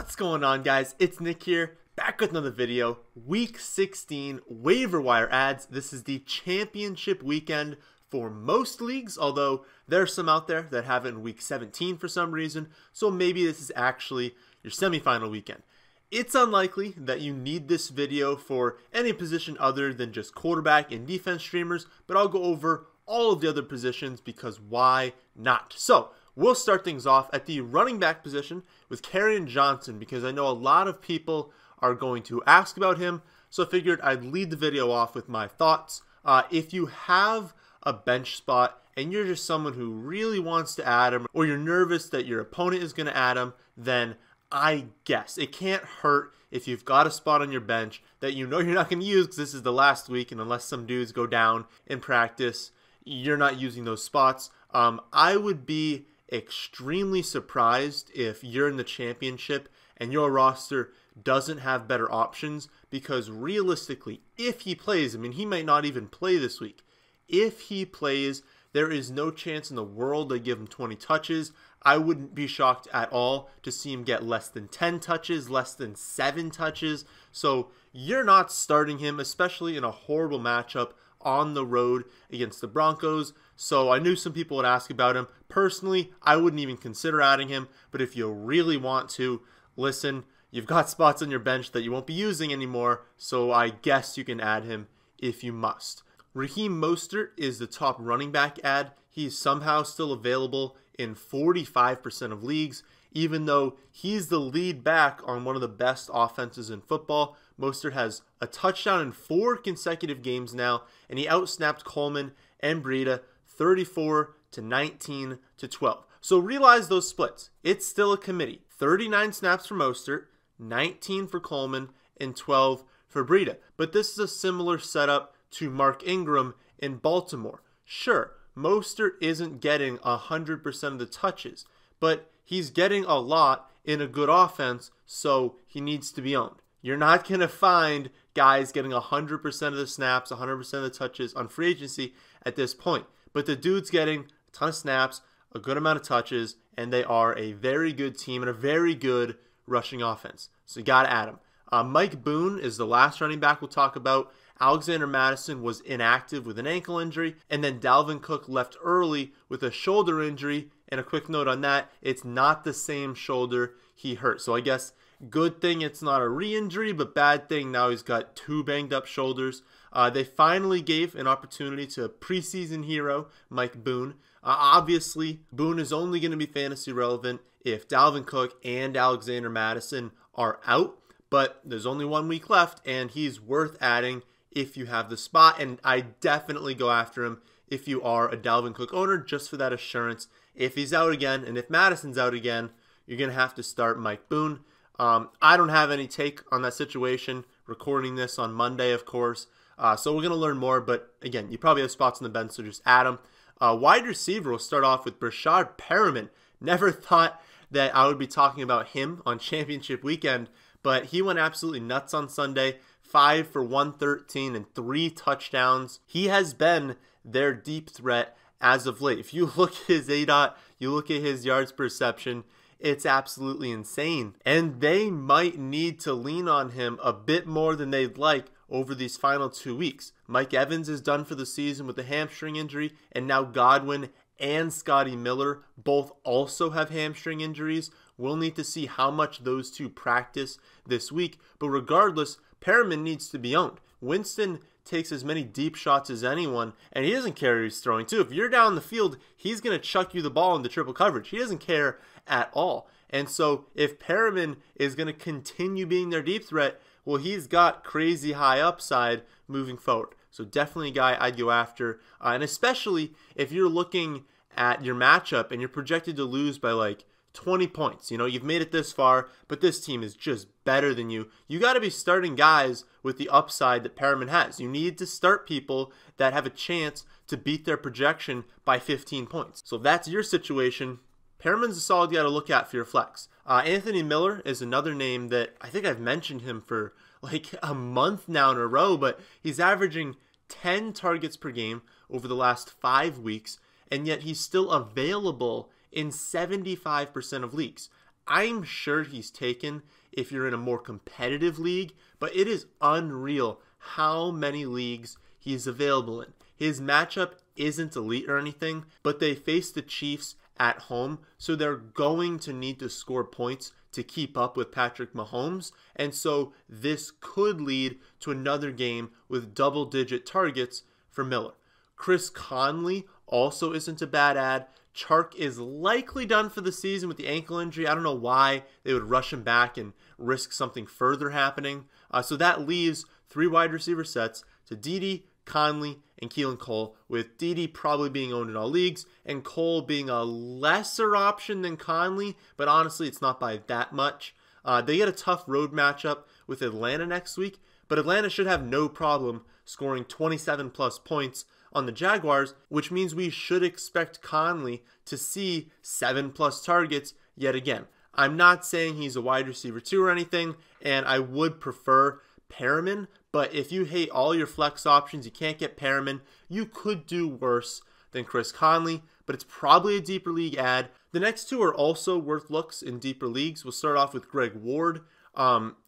What's going on, guys? It's Nick here, back with another video. Week 16 waiver wire ads. This is the championship weekend for most leagues, although there are some out there that have it in week 17 for some reason, so maybe this is actually your semifinal weekend. It's unlikely that you need this video for any position other than just quarterback and defense streamers, but I'll go over all of the other positions because why not? So we'll start things off at the running back position with Kerryon Johnson because I know a lot of people are going to ask about him, so I figured I'd lead the video off with my thoughts. If you have a bench spot and you're just someone who really wants to add him, or you're nervous that your opponent is going to add him, then I guess it can't hurt if you've got a spot on your bench that you know you're not going to use because this is the last week, and unless some dudes go down in practice, you're not using those spots. I would be extremely surprised if you're in the championship and your roster doesn't have better options, because realistically, if he plays, I mean, he might not even play this week. If he plays, there is no chance in the world they give him 20 touches. I wouldn't be shocked at all to see him get less than 10 touches, less than 7 touches. So you're not starting him, especially in a horrible matchup on the road against the Broncos. So I knew some people would ask about him. Personally, I wouldn't even consider adding him, but if you really want to, listen, you've got spots on your bench that you won't be using anymore, so I guess you can add him if you must. Raheem Mostert is the top running back ad. He's somehow still available in 45% of leagues, even though he's the lead back on one of the best offenses in football. Mostert has a touchdown in 4 consecutive games now, and he outsnapped Coleman and Breshad 34-19-12. So realize those splits. It's still a committee. 39 snaps for Mostert, 19 for Coleman, and 12 for Breshad. But this is a similar setup to Mark Ingram in Baltimore. Sure, Mostert isn't getting 100% of the touches, but he's getting a lot in a good offense, so he needs to be owned. You're not going to find guys getting 100% of the snaps, 100% of the touches on free agency at this point. But the dude's getting a ton of snaps, a good amount of touches, and they are a very good team and a very good rushing offense. So you got to add him. Mike Boone is the last running back we'll talk about. Alexander Mattison was inactive with an ankle injury, and then Dalvin Cook left early with a shoulder injury. And a quick note on that, it's not the same shoulder he hurt. So I guess good thing it's not a re-injury, but bad thing now he's got 2 banged up shoulders. They finally gave an opportunity to preseason hero Mike Boone. Obviously, Boone is only going to be fantasy relevant if Dalvin Cook and Alexander Mattison are out, but there's only 1 week left, and he's worth adding if you have the spot, and I definitely go after him if you are a Dalvin Cook owner, just for that assurance. If he's out again, and if Madison's out again, you're going to have to start Mike Boone. I don't have any take on that situation, recording this on Monday, of course, so we're going to learn more, but again, you probably have spots on the bench, so just add them. Wide receiver, we'll start off with Breshad Perriman. Never thought that I would be talking about him on championship weekend, but he went absolutely nuts on Sunday. 5 for 113 and 3 touchdowns. He has been their deep threat as of late. If you look at his ADOT, you look at his yards per reception, it's absolutely insane. And they might need to lean on him a bit more than they'd like over these final 2 weeks. Mike Evans is done for the season with a hamstring injury, and now Godwin and Scotty Miller both also have hamstring injuries. We'll need to see how much those two practice this week, but regardless, Perriman needs to be owned. Winston takes as many deep shots as anyone, and he doesn't care who he's throwing to. If you're down the field, he's going to chuck you the ball into triple coverage. He doesn't care at all. And so if Perriman is going to continue being their deep threat, well, he's got crazy high upside moving forward. So definitely a guy I'd go after, and especially if you're looking at your matchup and you're projected to lose by like 20 points. You know, you've made it this far, but this team is just better than you. You got to be starting guys with the upside that Perriman has. You need to start people that have a chance to beat their projection by 15 points. So if that's your situation, Perriman's a solid guy to look at for your flex. Anthony Miller is another name that I think I've mentioned him for like a month now in a row, but he's averaging 10 targets per game over the last 5 weeks, and yet he's still available in 75% of leagues. I'm sure he's taken if you're in a more competitive league, but it is unreal how many leagues he's available in. His matchup isn't elite or anything, but they face the Chiefs at home, so they're going to need to score points to keep up with Patrick Mahomes, and so this could lead to another game with double-digit targets for Miller. Chris Conley also isn't a bad ad. Chark is likely done for the season with the ankle injury. I don't know why they would rush him back and risk something further happening. So that leaves 3 wide receiver sets to Dede, Conley, and Keelan Cole, with Dede probably being owned in all leagues and Cole being a lesser option than Conley, but honestly it's not by that much. They get a tough road matchup with Atlanta next week, but Atlanta should have no problem scoring 27 plus points on the Jaguars, which means we should expect Conley to see 7 plus targets yet again. I'm not saying he's a wide receiver 2 or anything, and I would prefer Perriman, but if you hate all your flex options, you can't get Perriman, you could do worse than Chris Conley, but it's probably a deeper league ad. The next 2 are also worth looks in deeper leagues. We'll start off with Greg Ward.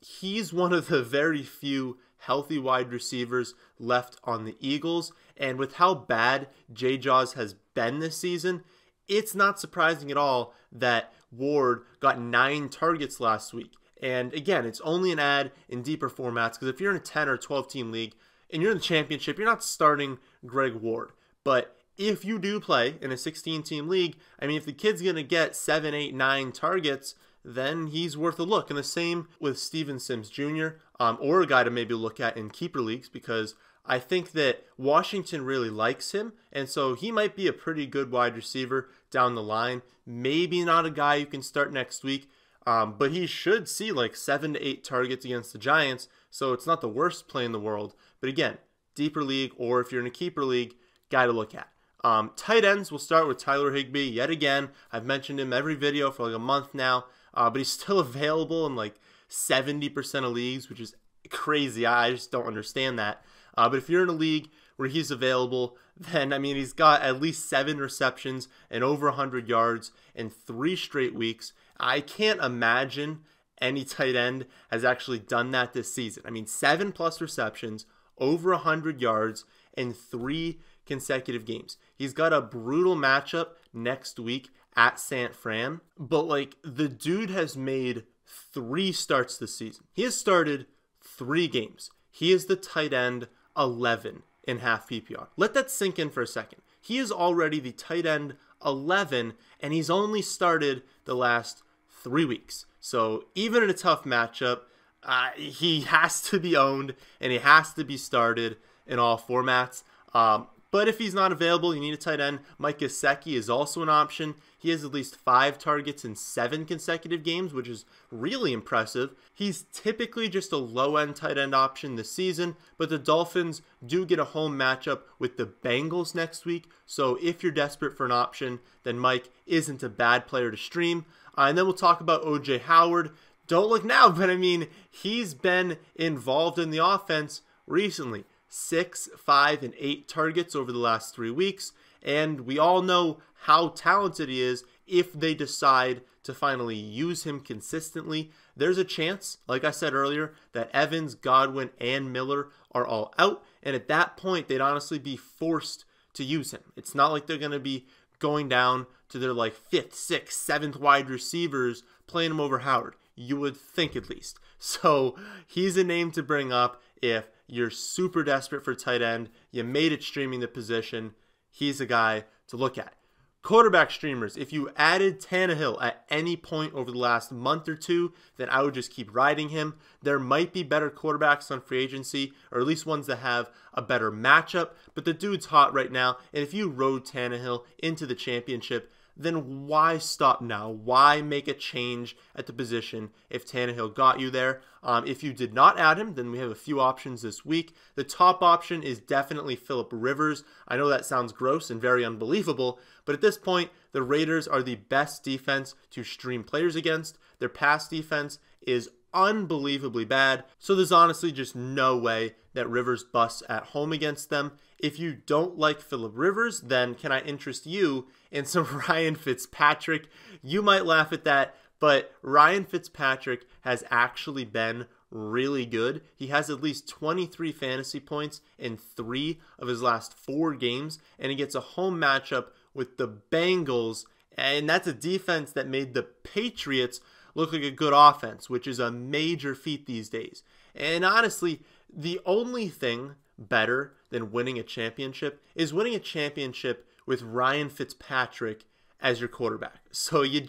He's one of the very few healthy wide receivers left on the Eagles, and with how bad J-Jaws has been this season, it's not surprising at all that Ward got 9 targets last week. And again, it's only an ad in deeper formats, because if you're in a 10 or 12 team league and you're in the championship, you're not starting Greg Ward. But if you do play in a 16 team league, I mean, if the kid's going to get 7, 8, 9 targets, then he's worth a look. And the same with Steven Sims Jr., or a guy to maybe look at in keeper leagues, because I think that Washington really likes him, and so he might be a pretty good wide receiver down the line. Maybe not a guy you can start next week, but he should see like 7 to 8 targets against the Giants, so it's not the worst play in the world. But again, deeper league, or if you're in a keeper league, guy to look at. Tight ends, we'll start with Tyler Higbee yet again. I've mentioned him every video for like a month now, but he's still available in like 70% of leagues, which is crazy. I just don't understand that. But if you're in a league where he's available, then, I mean, he's got at least 7 receptions and over 100 yards in 3 straight weeks. I can't imagine any tight end has actually done that this season. I mean, 7 plus receptions, over 100 yards in 3 consecutive games. He's got a brutal matchup next week at San Fran, but like, the dude has made 3 starts this season. He has started 3 games. He is the tight end 11 in half PPR. Let that sink in for a second. He is already the tight end 11, and he's only started the last 3 weeks. So even in a tough matchup, he has to be owned, and he has to be started in all formats. But if he's not available, you need a tight end. Mike Gesicki is also an option. He has at least 5 targets in 7 consecutive games, which is really impressive. He's typically just a low-end tight end option this season, but the Dolphins do get a home matchup with the Bengals next week. So if you're desperate for an option, then Mike isn't a bad player to stream. And then we'll talk about O.J. Howard. Don't look now, but I mean, he's been involved in the offense recently. 6, 5, and 8 targets over the last 3 weeks, and we all know how talented he is if they decide to finally use him consistently. There's a chance, like I said earlier, that Evans, Godwin, and Miller are all out, and at that point, they'd honestly be forced to use him. It's not like they're going to be going down to their like 5th, 6th, 7th wide receivers playing him over Howard. You would think, at least. So he's a name to bring up if you're super desperate for tight end, you made it streaming the position, he's a guy to look at. Quarterback streamers, if you added Tannehill at any point over the last month or 2, then I would just keep riding him. There might be better quarterbacks on free agency, or at least ones that have a better matchup, but the dude's hot right now, and if you rode Tannehill into the championship, then why stop now? Why make a change at the position if Tannehill got you there? If you did not add him, then we have a few options this week. The top option is definitely Phillip Rivers. I know that sounds gross and very unbelievable, but at this point, the Raiders are the best defense to stream players against. Their pass defense is unbelievably bad, so there's honestly just no way that Rivers busts at home against them. If you don't like Phillip Rivers, then can I interest you in some Ryan Fitzpatrick? You might laugh at that, but Ryan Fitzpatrick has actually been really good. He has at least 23 fantasy points in 3 of his last 4 games, and he gets a home matchup with the Bengals, and that's a defense that made the Patriots look like a good offense, which is a major feat these days. And honestly, the only thing better than winning a championship is winning a championship with Ryan Fitzpatrick as your quarterback. So you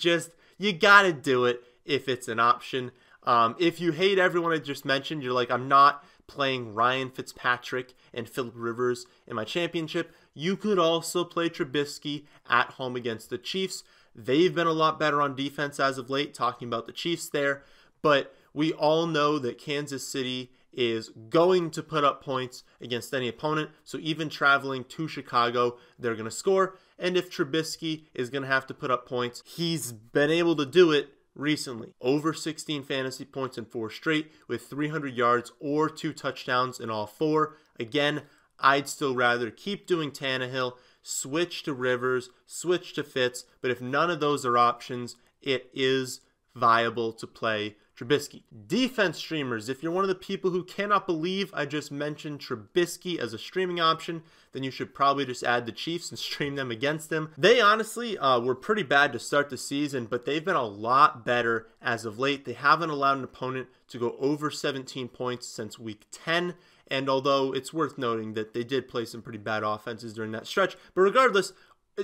gotta do it if it's an option. If you hate everyone I just mentioned, you're like, I'm not playing Ryan Fitzpatrick and Phillip Rivers in my championship, you could also play Trubisky at home against the Chiefs. They've been a lot better on defense as of late, talking about the Chiefs there, but we all know that Kansas City is going to put up points against any opponent, so even traveling to Chicago, they're going to score, and if Trubisky is going to have to put up points, he's been able to do it recently. Over 16 fantasy points in 4 straight with 300 yards or 2 touchdowns in all 4. Again, I'd still rather keep doing Tannehill, switch to Rivers, switch to Fitz, but if none of those are options, it is viable to play Trubisky. Defense streamers, if you're one of the people who cannot believe I just mentioned Trubisky as a streaming option, then you should probably just add the Chiefs and stream them against them. They honestly were pretty bad to start the season, but they've been a lot better as of late. They haven't allowed an opponent to go over 17 points since week 10, and although it's worth noting that they did play some pretty bad offenses during that stretch, but regardless,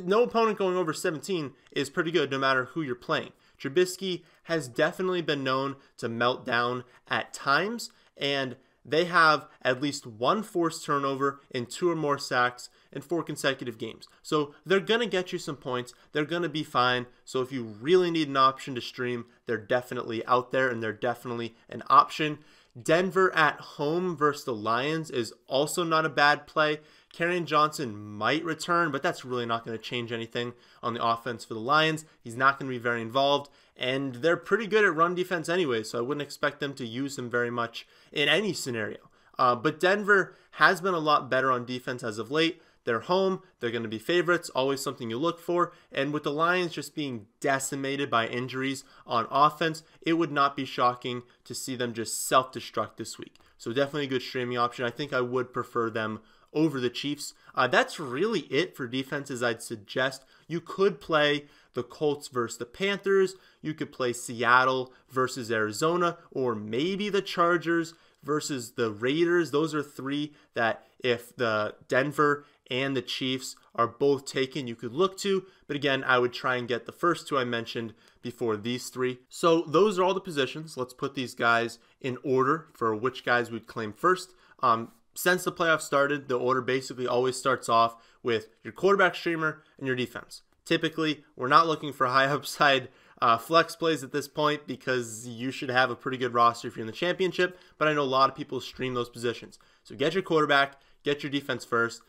no opponent going over 17 is pretty good no matter who you're playing. Trubisky has definitely been known to melt down at times, and they have at least 1 forced turnover in 2 or more sacks in 4 consecutive games. So they're going to get you some points. They're going to be fine. So if you really need an option to stream, they're definitely out there, and they're definitely an option. Denver at home versus the Lions is also not a bad play. Kerryon Johnson might return, but that's really not going to change anything on the offense for the Lions. He's not going to be very involved, and they're pretty good at run defense anyway, so I wouldn't expect them to use him very much in any scenario. But Denver has been a lot better on defense as of late. They're home. They're going to be favorites, always something you look for. And with the Lions just being decimated by injuries on offense, it would not be shocking to see them just self-destruct this week. So definitely a good streaming option. I think I would prefer them over the Chiefs. That's really it for defenses I'd suggest. You could play the Colts versus the Panthers. You could play Seattle versus Arizona, or maybe the Chargers versus the Raiders. Those are 3 that if the Denver and the Chiefs are both taken, you could look to. But again, I would try and get the first 2 I mentioned before these 3. So those are all the positions. Let's put these guys in order for which guys we'd claim first. Since the playoffs started, the order basically always starts off with your quarterback streamer and your defense. Typically, we're not looking for high upside flex plays at this point because you should have a pretty good roster if you're in the championship, but I know a lot of people stream those positions. So get your quarterback, get your defense first,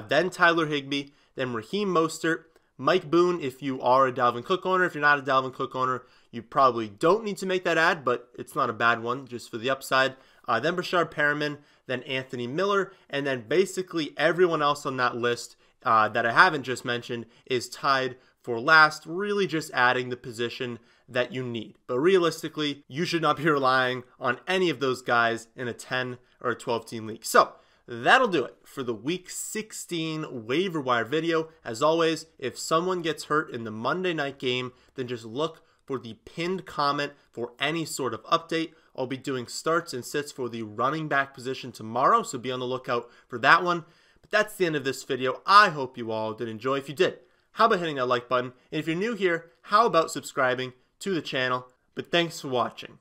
then Tyler Higbee, then Raheem Mostert, Mike Boone if you are a Dalvin Cook owner. If you're not a Dalvin Cook owner, you probably don't need to make that ad, but it's not a bad one just for the upside. Then Breshad Perriman, then Anthony Miller, and then basically everyone else on that list that I haven't just mentioned is tied for last, really just adding the position that you need. But realistically, you should not be relying on any of those guys in a 10 or a 12 team league. So that'll do it for the Week 16 waiver wire video. As always, if someone gets hurt in the Monday night game, then just look for the pinned comment for any sort of update. I'll be doing starts and sits for the running back position tomorrow, so be on the lookout for that one. But that's the end of this video. I hope you all did enjoy. If you did, how about hitting that like button? And if you're new here, how about subscribing to the channel? But thanks for watching.